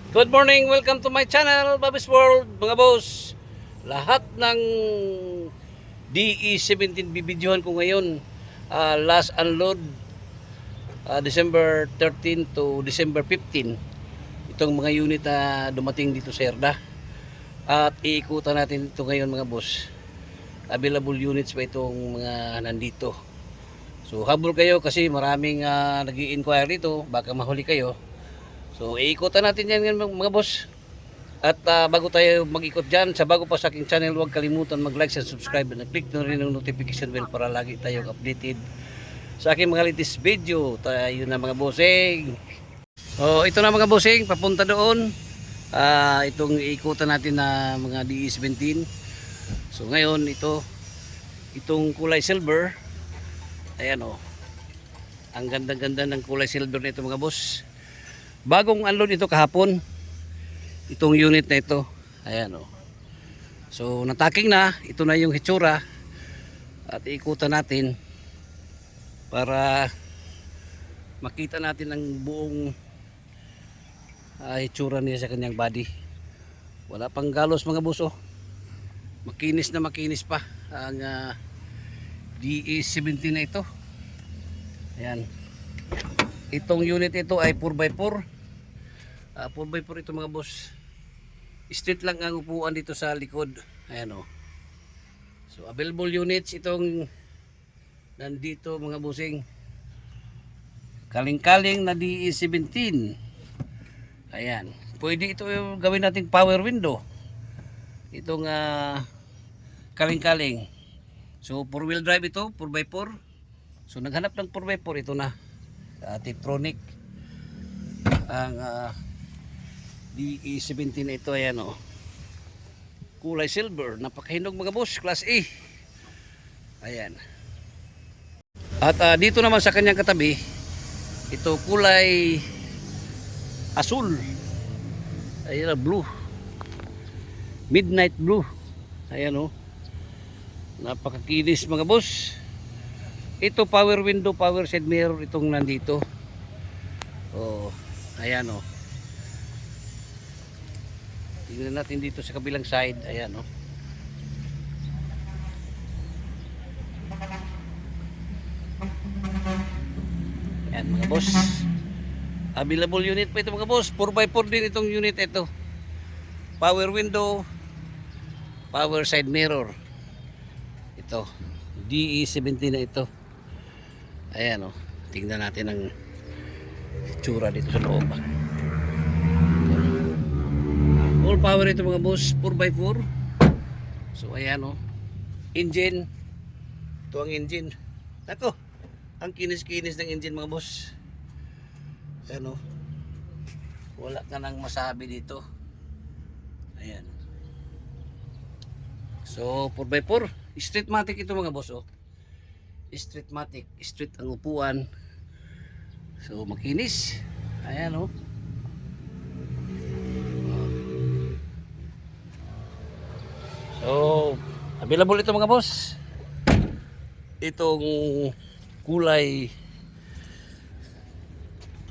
Good morning, welcome to my channel, Bobby's World, mga boss. Lahat ng DE17 bibidyohan ko ngayon. Last unload, December 13 to December 15. Itong mga unit na dumating dito sa Erda. At iikutan natin ito ngayon mga boss. Available units pa itong mga nandito. So habol kayo kasi maraming nag-i-inquire dito, baka mahuli kayo. So iikutan natin yan mga boss. At bago tayo mag-ikot dyan, sa bago pa sa aking channel, huwag kalimutan mag-like and subscribe and click na rin ang notification bell para lagi tayong updated sa aking mga latest video. Tayo na mga bossing. So ito na mga bossing, papunta doon. Itong iikutan natin na mga DE17. So ngayon itong kulay silver. Ayan o. Ang ganda-ganda ng kulay silver nito mga boss. Bagong unload ito kahapon. Itong unit na ito. Ayan o. So nataking na. Ito na yung hitsura. At ikutan natin para makita natin ang buong hitsura niya sa kanyang body. Wala pang galos mga buso. Makinis na makinis pa ang DE17 na ito. Ayan. Itong unit ito ay 4x4. 4x4 ito mga boss. Straight lang ang upuan dito sa likod. Ayan o. So available units itong nandito mga bossing. Kaling-kaling na DE17. Ayan. Pwede ito yung gawin nating power window. Itong kaling-kaling. So 4-wheel drive ito, 4x4. So naghanap ng 4x4 ito na. Tiptronic ang DE17 na ito. Ayan o. Kulay silver. Napakahinog mga boss. Class A. Ayan. At dito naman sa kanyang katabi, ito kulay asul. Ayan, blue. Midnight blue. Ayan o. Napakakinis mga boss. Ito power window, power side mirror itong nandito. Oh, ayan oh. Tingnan natin dito sa kabilang side, ayan oh. Ayan mga boss. Available unit pa ito mga boss. 4x4 din itong unit ito. Power window, power side mirror. Ito, DE17 na ito. Ayan o, tingnan natin ang tsura dito sa loob. All power ito mga boss, 4x4. So ayan o, engine. Ito ang engine. Ako, ang kinis-kinis ng engine mga boss. Ayan o, wala ka nang masabi dito. Ayan. So 4x4, streetmatic ito mga boss o. Streetmatic, street ang upuan. So makinis. Ayan o. So available ito mga boss. Itong kulay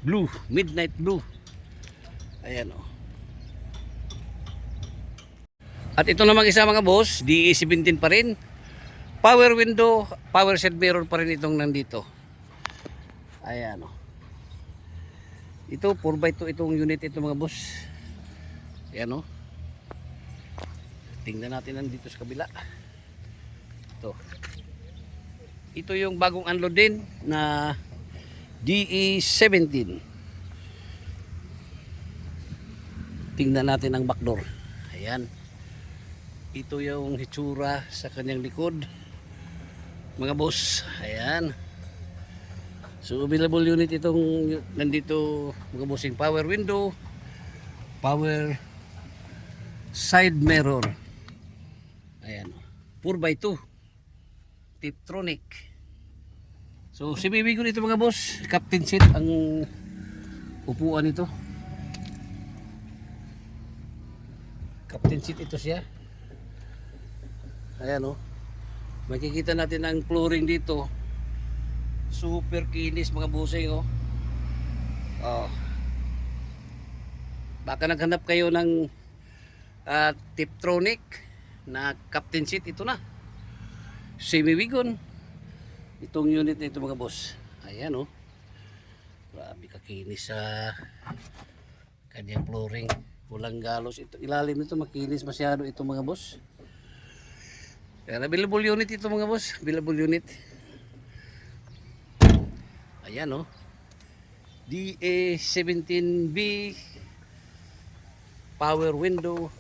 blue, midnight blue. Ayan o. At ito namang isa mga boss, DE17 pa rin. Power window, power side mirror pa rin itong nandito. Ayan o. Ito 4x2 itong unit ito mga boss. Ayan o. Tingnan natin nandito sa kabila. Ito. Ito yung bagong unload din na DE17. Tingnan natin ang back door. Ayan. Ito yung hitsura sa kanyang likod. Mga boss, ayan. So available unit itong nandito mga bossing, power window, power side mirror. Ayan, 4x2 Tiptronic. So si bibigo nito mga boss, captain seat ang upuan nito. Captain seat ito siya. Ayan o. Makikita natin ang flooring dito. Super kinis mga busing oh. Baka naghanap kayo ng Tiptronic na captain seat, ito na. Semi-wagon. Itong unit na ito mga boss. Ayan oh. Grabe kakinis sa kanyang flooring. Walang galos. Ito, ilalim nito makinis masyado ito mga boss. Kaya available unit ito mga boss. Available unit. Ayan oh. DA17B power window,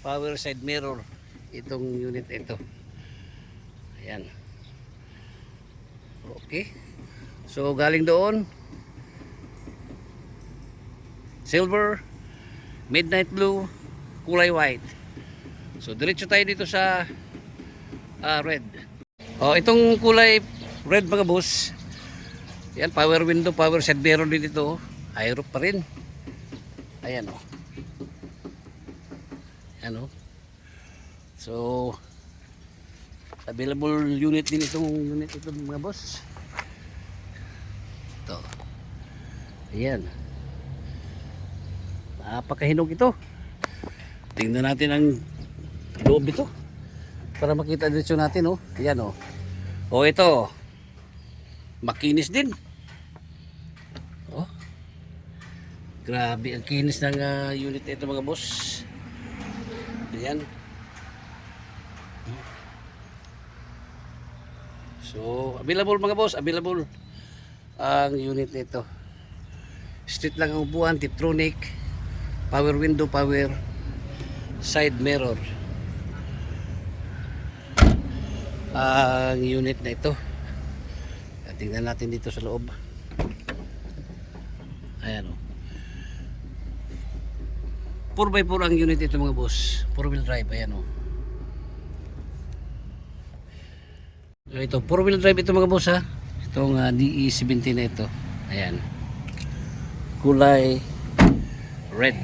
power side mirror, itong unit ito. Ayan. Okay. So galing doon silver, midnight blue, kulay white. So diretso tayo dito sa red. Oh, itong kulay red mga boss. Yan, power window, power side mirror din ito. High roof pa rin. Ayan oh. Ayan oh. So available unit din itong unit ito mga boss. Ito. Ayan. Napakahinog ito. Tingnan natin ang loob ito para makita dito natin oh. Ayan oh. Oh, ito. Makinis din. Oh. Grabe ang kinis ng unit ito mga boss. Ayan. So, available mga boss, available ang unit nito. Street lang ang upuan, Tiptronic, power window, power side mirror. Ang unit na ito. Tingnan natin dito sa loob. Ayan o. 4x4 ang unit ito mga boss. 4-wheel drive. Ayan o. So ito, 4-wheel drive ito mga boss ha. Itong DE17 na ito. Ayan. Kulay red.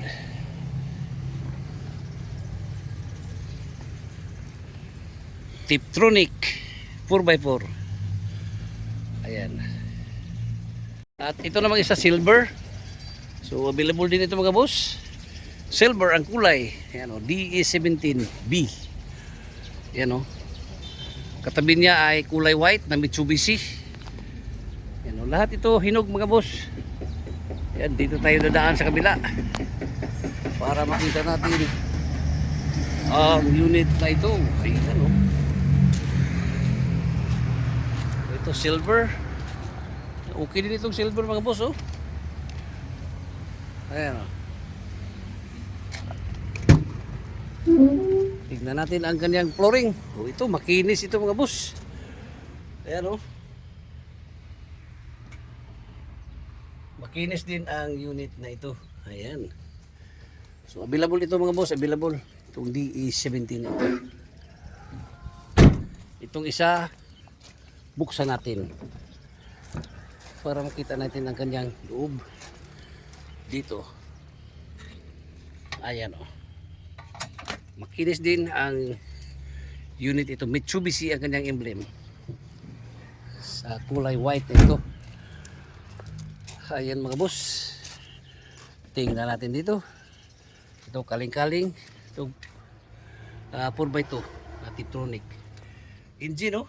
Tiptronic 4x4. Ayan. At ito namang isa silver. So available din ito mga boss. Silver ang kulay. Ayan o, DE17B. Ayan o. Katabi niya ay kulay white na Mitsubishi. Ayan o, lahat ito hinog mga boss. Ayan, dito tayo dadaan sa kabila para makita natin ang unit na ito. Ayan o. Ito silver. Okay din itong silver mga boss oh. Ayan oh. Tignan natin ang kanyang flooring. Oh, ito makinis ito mga boss. Ayan oh. Makinis din ang unit na ito. Ayan. So available ito mga boss, available. Itong DE17 ito. Itong isa buksan natin para makita natin ang kanyang loob dito. Ayan o. Makinis din ang unit ito. Mitsubishi ang kanyang emblem sa kulay white ito. Ayan mga boss. Tingnan natin dito. Ito kaling-kaling. Ito 4x2 na Tiptronic. Engine oh.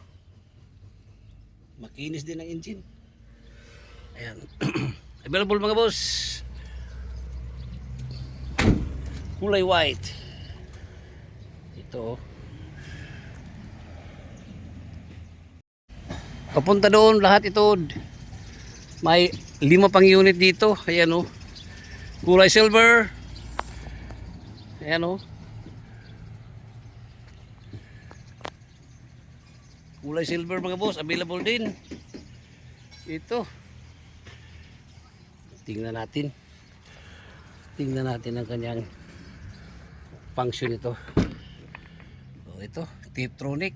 Makinis din ang engine. Ayan. Available mga boss. Kulay white. Ito. Papunta doon lahat ito. May 5 pang unit dito. Ayan o. Kulay silver. Ayan o. Kulay silver mga boss, available din. Ito. Tingnan natin. Tingnan natin ang kanyang function ito. Oh, ito, Tiptronic.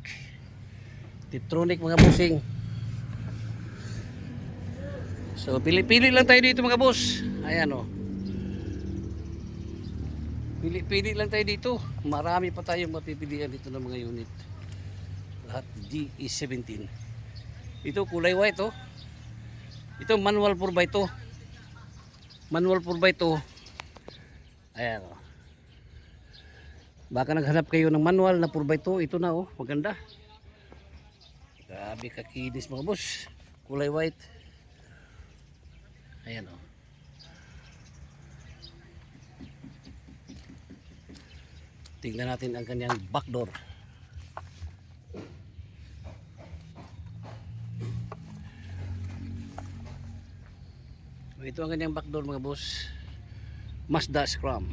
Tiptronic mga bossing. So, pili-pili lang tayo dito mga boss. Ayan oh. Pili-pili lang tayo dito. Marami pa tayong mapipilian dito ng mga unit. Lahat DE17. Ito kulay white oh. Ito manual 4x2. Manual 4x2. Ayan o. Baka naghanap kayo ng manual na 4x2. Ito na oh, maganda. Grabe kakinis mga boss. Kulay white. Ayan o. Tingnan natin ang kanyang back door. Ito ang kanyang back door mga boss. Mazda Scrum.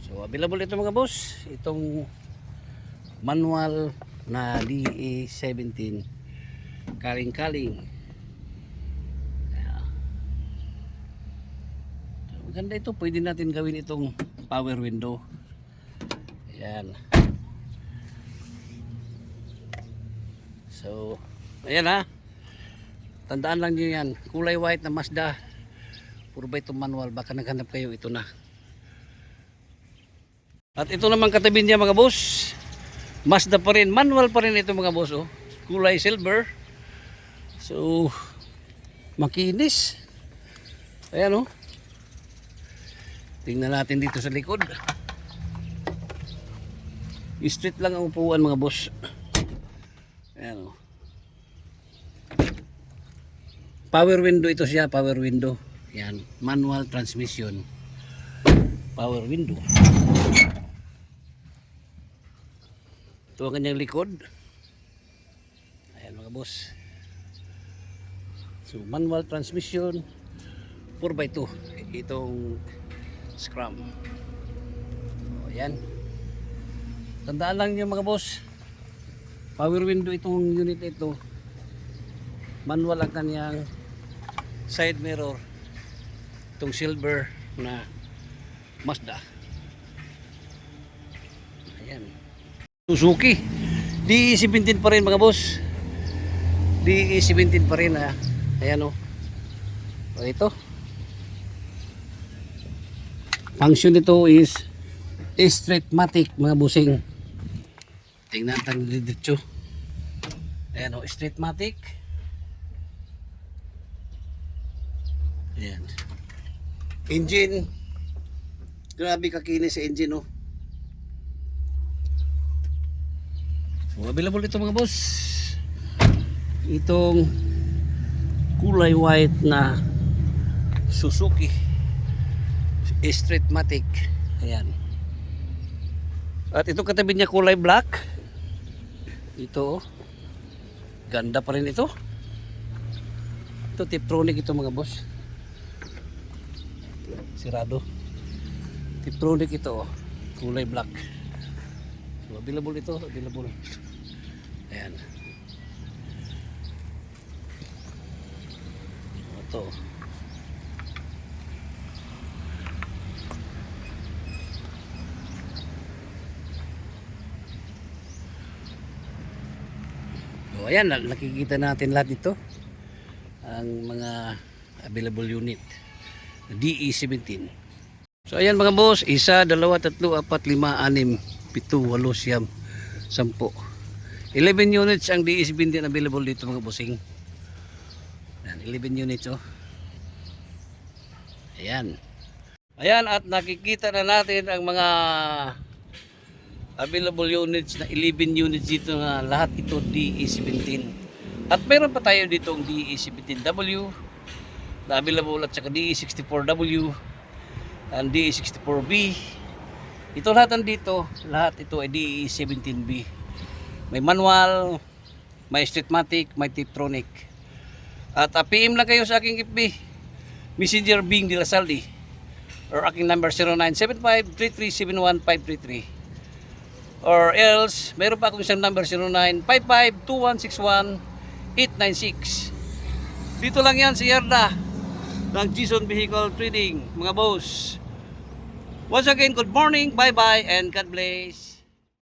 So available ito mga boss. Itong manual na DE17 kaling-kaling. So, maganda ito. Pwede natin gawin itong power window. Ayan. So ayan ha. Tandaan lang nyo yan. Kulay white na Mazda 4x2 manual. Baka naghanap kayo, ito na. At ito naman katabi niya mga boss. Mazda pa rin. Manual pa rin ito mga boss. Oh. Kulay silver. So makinis. Ayan oh. Tingnan natin dito sa likod. Straight lang ang upuan mga boss. Ayan oh. Power window ito siya, power window. Yan, manual transmission. Power window. Ito ang kanyang likod. Ayan mga boss. So, manual transmission 4x2. Itong Scrum. So, ayan. Tandaan lang niyo mga boss. Power window itong unit ito. Manual ang kanyang side mirror, itong silver na Mazda. Ayan. Suzuki DE17 pa rin mga boss. DE17 pa rin ha. Ayan o. O ito. Function nito is straight-matic mga busing. Tingnan natin dito. Ayan o, straight-matic. Ayan. Engine. Grabe kakinis sa engine oh. So available ito mga boss. Itong kulay white na Suzuki Streetmatic. Ayan. At ito katabi niya kulay black. Ito oh. Ganda pa rin ito. Ito Tiptronic ito mga boss. Sirado. Tiptronic ito oh. Kulay black. So, available ito, available. Ayan. Ito. So, ayan, nakikita natin lahat dito. Ang mga available unit. DE17. So ayan mga boss, 1, 2, 3, 4, 5, 6, 7, 8, 9, 10. 11 units ang DE17 available dito mga bossing. Ayan, 11 units oh. Ayan. Ayan at nakikita na natin ang mga available units na 11 units dito na lahat ito DE17. At meron pa tayo dito ang DE17W na available at saka DE64W and DE64B. Ito lahat nandito, lahat ito ay DE17B. May manual, may Streetmatic, may Tiptronic. At PM lang kayo sa aking FB Messenger Bing de la Saldi or aking number 0975-3371-533 or else meron pa akong isang number 0955-2161-896. Dito lang yan sa Yarda ng Jason Vehicle Trading mga boss. Once again, good morning, bye bye and God bless.